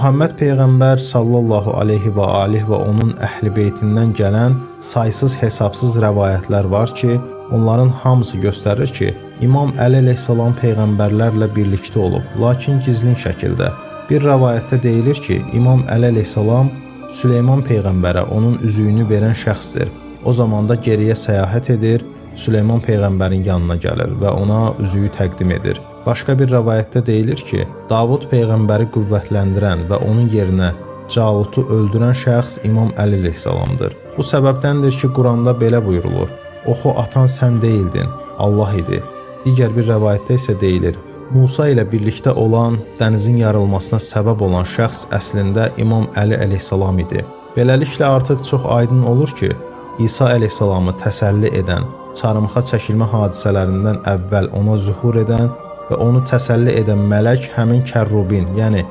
Muhammed Peyğəmbər sallallahu aleyhi və aleyh və onun əhl-i beytindən gələn saysız hesabsız rəvayətlər var ki, onların hamısı göstərir ki, İmam Əli əleyhissalam peyğəmbərlərlə birlikdə olub, lakin gizlin şəkildə. Bir rəvayətdə deyilir ki, İmam Əli əleyhissalam Süleyman peyğəmbərə onun üzüyünü verən şəxsdir. O zamanda geriyə səyahət edir, Süleyman peyğəmbərin yanına gəlir və ona üzüyü təqdim edir. Başqa bir rəvayətdə deyilir ki, Davud peyğəmbəri qüvvətləndirən və onun yerinə Calutu öldürən şəxs İmam Əli əleyhissalamdır. Bu səbəbdəndir ki, Quranda belə buyurulur: "Oxu atan sən deyildin, Allah idi." Digər bir rəvayətdə isə deyilir: Musa ilə birlikdə olan, dənizin yarılmasına səbəb olan şəxs əslində İmam Əli əleyhissalam idi. Beləliklə artıq çox aydın olur ki, İsa əleyhissalamı təsəlli edən, çarmıxa çəkilmə hadisələrindən əvvəl ona zühur edən və onu təsəlli edən mələk həmin kərrubin, yəni